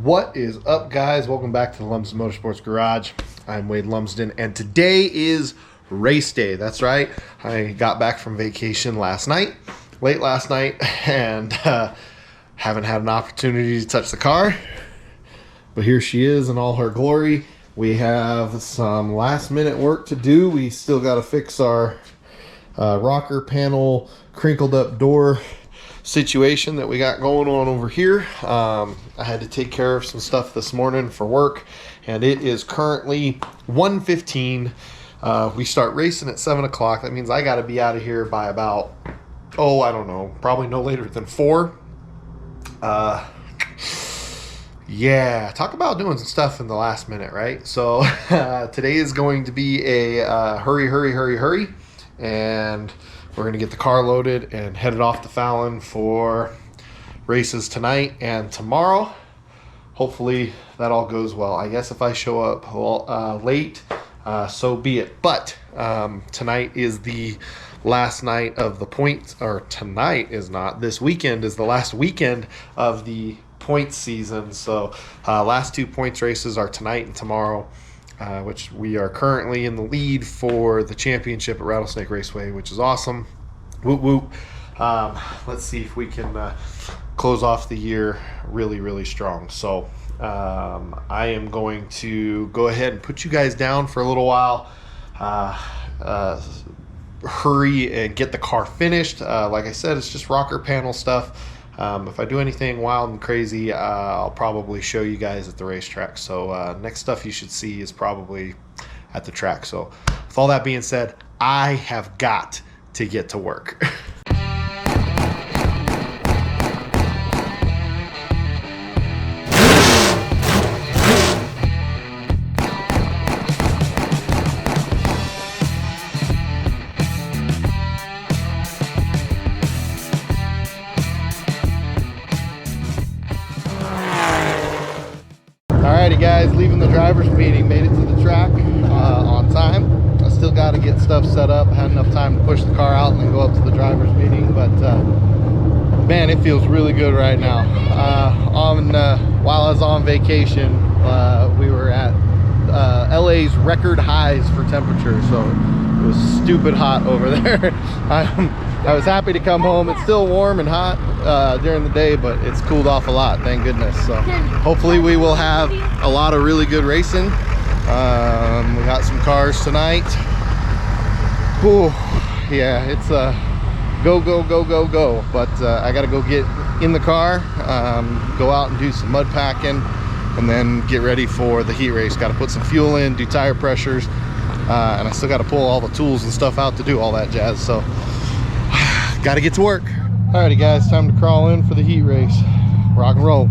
What is up, guys? Welcome back to the Lumsden Motorsports Garage. I'm Wade Lumsden, and today is race day. That's right. I got back from vacation late last night, and haven't had an opportunity to touch the car. But here she is in all her glory. We have some last-minute work to do. We still got to fix our rocker panel, crinkled up door situation that we got going on over here. I had to take care of some stuff this morning for work, and it is currently 1:15. We start racing at 7 o'clock. That means I got to be out of here by about, I don't know, probably no later than 4. Yeah, talk about doing some stuff in the last minute, right? So today is going to be a hurry, and we're going to get the car loaded and headed off to Fallon for races tonight and tomorrow. Hopefully that all goes well. I guess if I show up late, so be it. But tonight is the last night of the points, or tonight is not. This weekend is the last weekend of the points season. So last 2 points races are tonight and tomorrow. Which we are currently in the lead for the championship at Rattlesnake Raceway, which is awesome. Whoop whoop. Let's see if we can close off the year really strong. So I am going to go ahead and put you guys down for a little while. Hurry and get the car finished. Like I said, it's just rocker panel stuff. If I do anything wild and crazy, I'll probably show you guys at the racetrack. So next stuff you should see is probably at the track. So with all that being said, I have got to get to work. Alrighty guys, leaving the driver's meeting, made it to the track on time. I still got to get stuff set up. I had enough time to push the car out and then go up to the driver's meeting, but man, it feels really good right now. While I was on vacation, we were at LA's record highs for temperature, so it was stupid hot over there. I was happy to come home. It's still warm and hot during the day, but it's cooled off a lot, thank goodness. So hopefully we will have a lot of really good racing. We got some cars tonight. Whew, yeah, it's go. But I gotta go get in the car, go out and do some mud packing, and then get ready for the heat race. Got to put some fuel in, do tire pressures, and I still got to pull all the tools and stuff out to do all that jazz. So got to get to work. Alrighty guys, time to crawl in for the heat race. Rock and roll.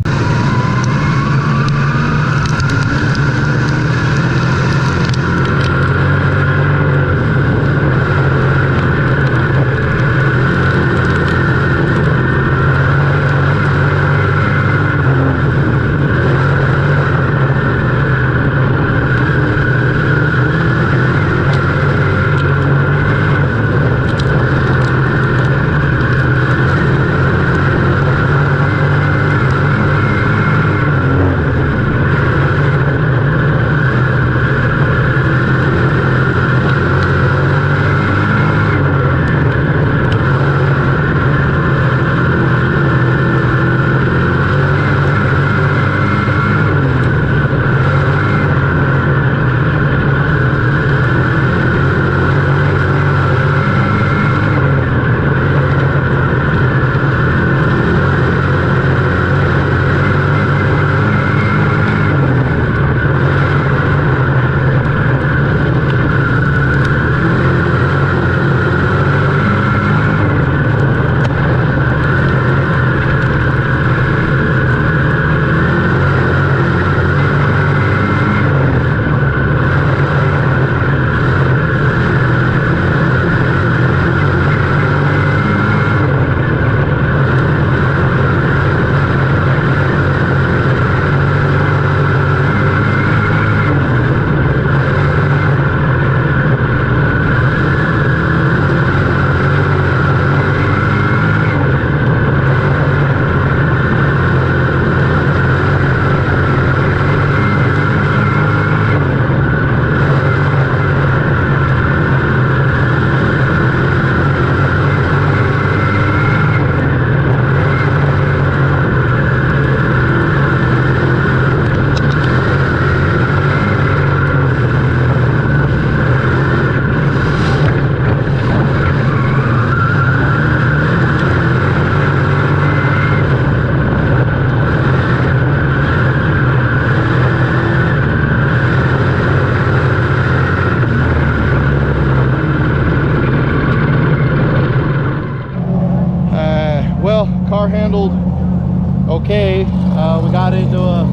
got into a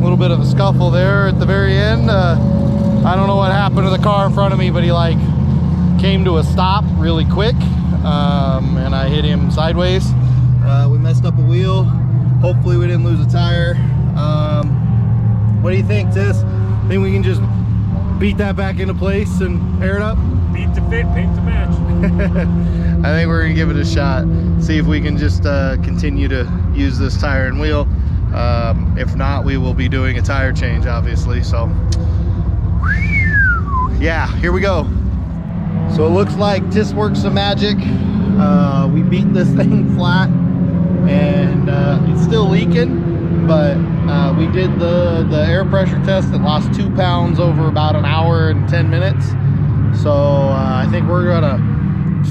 little bit of a scuffle there at the very end. I don't know what happened to the car in front of me, but he like came to a stop really quick, and I hit him sideways. We messed up a wheel. Hopefully we didn't lose a tire. What do you think, Tis? Think we can just beat that back into place and air it up? Beat to fit, paint to match. I think we're gonna give it a shot. See if we can just continue to use this tire and wheel. If not, we will be doing a tire change, obviously. So yeah, here we go. So it looks like Tis worked some magic. We beat this thing flat, and it's still leaking, but we did the air pressure test that lost 2 pounds over about an hour and 10 minutes. So I think we're gonna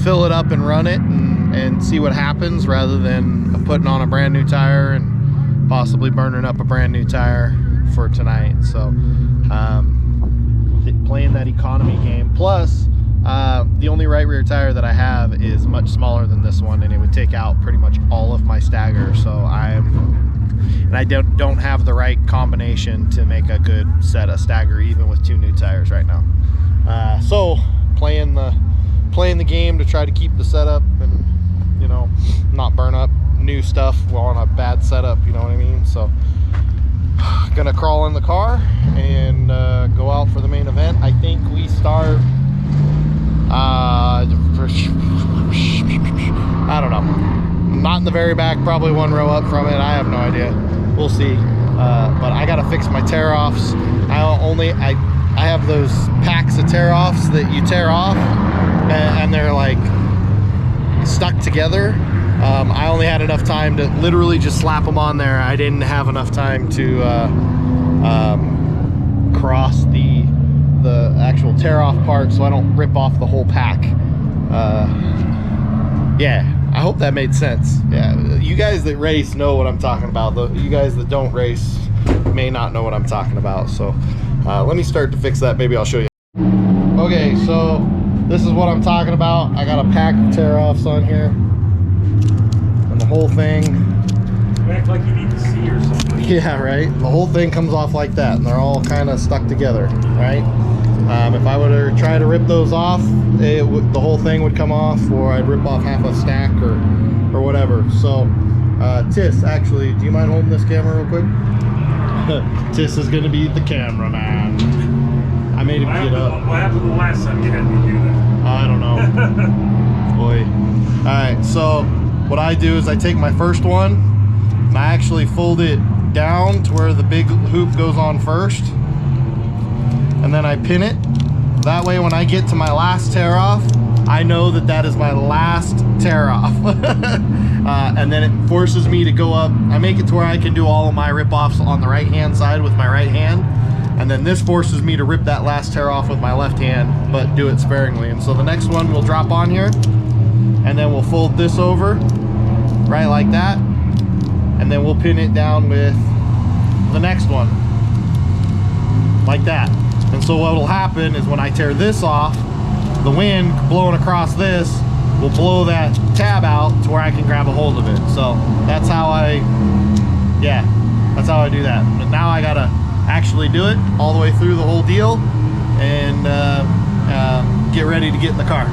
fill it up and run it and see what happens, rather than putting on a brand new tire and possibly burning up a brand new tire for tonight. So playing that economy game. Plus the only right rear tire that I have is much smaller than this one, and it would take out pretty much all of my stagger. So I don't have the right combination to make a good set of stagger even with 2 new tires right now. So playing the game to try to keep the setup and, you know, not burn up new stuff while on a bad setup, you know what I mean? So gonna crawl in the car and go out for the main event. I think we start I don't know, not in the very back, probably 1 row up from it. I have no idea, we'll see. But I gotta fix my tear offs. I have those packs of tear offs that you tear off and they're like stuck together. I only had enough time to literally just slap them on there. I didn't have enough time to cross the actual tear off part, so I don't rip off the whole pack. Yeah, I hope that made sense. Yeah, you guys that race know what I'm talking about. You guys that don't race may not know what I'm talking about. So let me start to fix that. Maybe I'll show you. Okay, so this is what I'm talking about. I got a pack of tear offs on here, and the whole thing, You act like you need to see or something. yeah, right, the whole thing comes off like that, and they're all kind of stuck together, right? If I were to try to rip those off, the whole thing would come off, or I'd rip off half a stack or whatever. So Tis, actually, do you mind holding this camera real quick? Tis is gonna be the cameraman. I made him get up. What happened the last time you had me do that? I don't know. Boy. Alright, so what I do is I take my first one and I actually fold it down to where the big hoop goes on first, and then I pin it. That way when I get to my last tear off, I know that that is my last tear off. And then it forces me to go up. I make it to where I can do all of my rip offs on the right hand side with my right hand, and then this forces me to rip that last tear off with my left hand, but do it sparingly. And so the next one will drop on here, and then we'll fold this over right like that, and then we'll pin it down with the next one like that. And so what will happen is when I tear this off, the wind blowing across this will blow that tab out to where I can grab a hold of it. So that's how I do that. But now I gotta actually do it all the way through the whole deal and get ready to get in the car.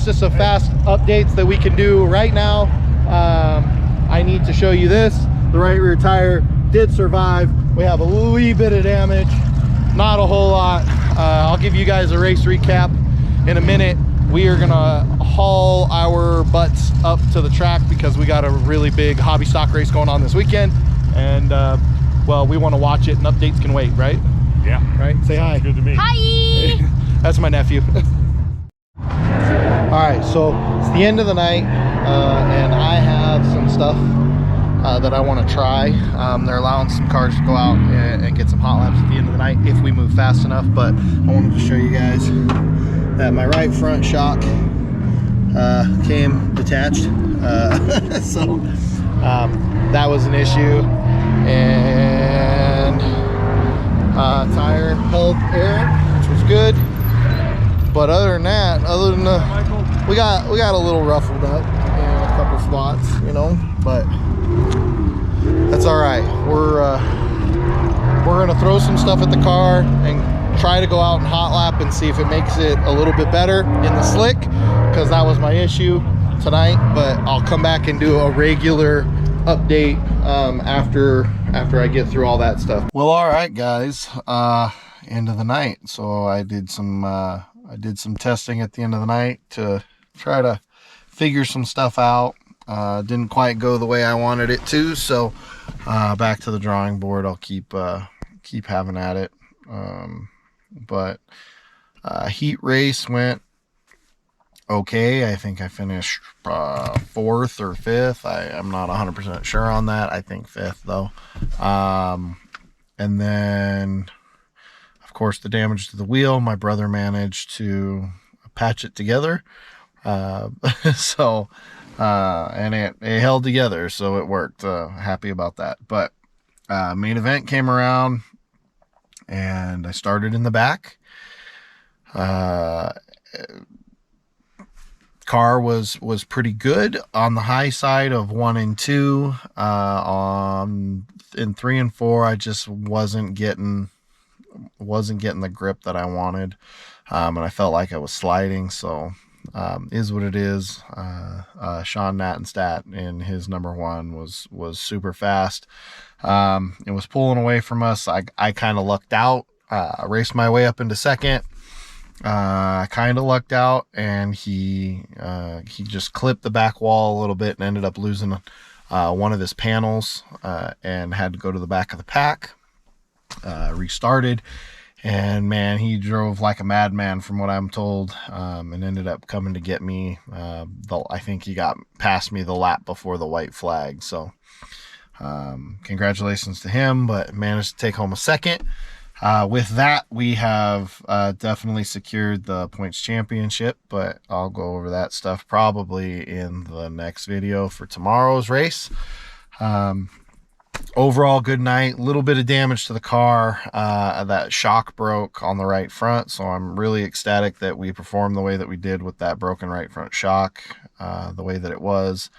fastest of fast updates that we can do right now. I need to show you this. The right rear tire did survive. We have a wee bit of damage, not a whole lot. I'll give you guys a race recap in a minute. We are gonna haul our butts up to the track because we got a really big hobby stock race going on this weekend, and well, we want to watch it, and updates can wait, right? Yeah. Right? Say hi. Good to me. Hi! That's my nephew. All right, so it's the end of the night, and I have some stuff that I want to try. They're allowing some cars to go out and get some hot laps at the end of the night if we move fast enough, but I wanted to show you guys that my right front shock came detached. So that was an issue, and tire held air, which was good. But other than that, we got a little ruffled up in a couple spots, you know, but that's all right. We're gonna throw some stuff at the car and try to go out and hot lap and see if it makes it a little bit better in the slick, because that was my issue tonight. But I'll come back and do a regular update after I get through all that stuff. Well, all right, guys, end of the night. So I did some testing at the end of the night to try to figure some stuff out. Didn't quite go the way I wanted it to, so back to the drawing board. I'll keep having at it. But heat race went okay. I think I finished 4th or 5th. I'm not 100% sure on that. I think 5th though. And then of course the damage to the wheel, my brother managed to patch it together. So and it held together, so it worked. Happy about that. But main event came around and I started in the back. Car was pretty good on the high side of 1 and 2. In 3 and 4 I just wasn't getting the grip that I wanted, and I felt like I was sliding. So is what it is. Sean Nattenstat in his number 1 was super fast. It was pulling away from us. I kind of lucked out. I raced my way up into 2nd. I kind of lucked out, and he just clipped the back wall a little bit and ended up losing one of his panels, and had to go to the back of the pack. Restarted, and man, he drove like a madman from what I'm told, and ended up coming to get me. I think he got past me the lap before the white flag, so congratulations to him, but managed to take home a 2nd. With that, we have definitely secured the points championship, but I'll go over that stuff probably in the next video for tomorrow's race. Overall, good night. Little bit of damage to the car. That shock broke on the right front, so I'm really ecstatic that we performed the way that we did with that broken right front shock, the way that it was.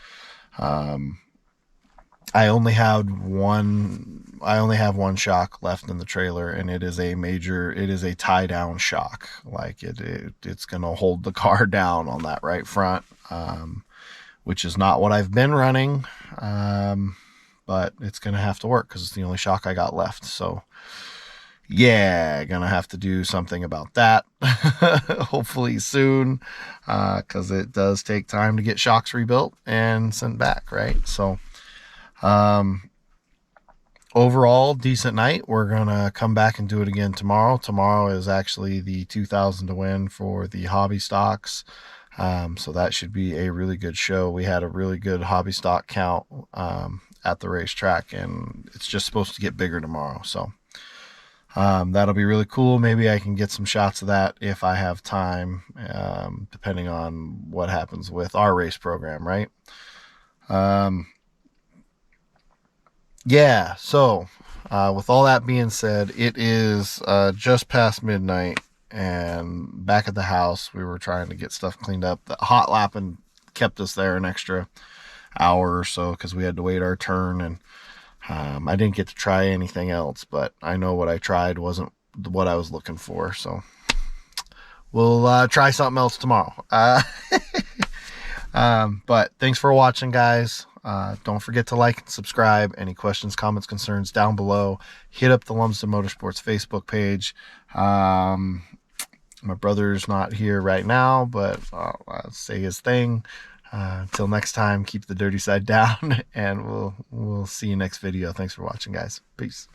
I only have one shock left in the trailer, and it is a tie down shock. Like it's gonna hold the car down on that right front, which is not what I've been running, but it's gonna have to work because it's the only shock I got left. So yeah, gonna have to do something about that hopefully soon, because it does take time to get shocks rebuilt and sent back, right? So overall, decent night. We're gonna come back and do it again tomorrow. Tomorrow is actually the 2,000 to win for the hobby stocks, so that should be a really good show. We had a really good hobby stock count at the racetrack, and it's just supposed to get bigger tomorrow, so that'll be really cool. Maybe I can get some shots of that if I have time, depending on what happens with our race program, right? Yeah, so with all that being said, it is just past midnight, and back at the house we were trying to get stuff cleaned up. The hot lapping kept us there an extra hour or so because we had to wait our turn, and I didn't get to try anything else, but I know what I tried wasn't what I was looking for, so we'll try something else tomorrow. But thanks for watching, guys. Don't forget to like and subscribe. Any questions, comments, concerns down below. Hit up the Lumsden Motorsports Facebook page. My brother's not here right now, but I'll say his thing. Until next time, keep the dirty side down, and we'll see you next video. Thanks for watching, guys. Peace.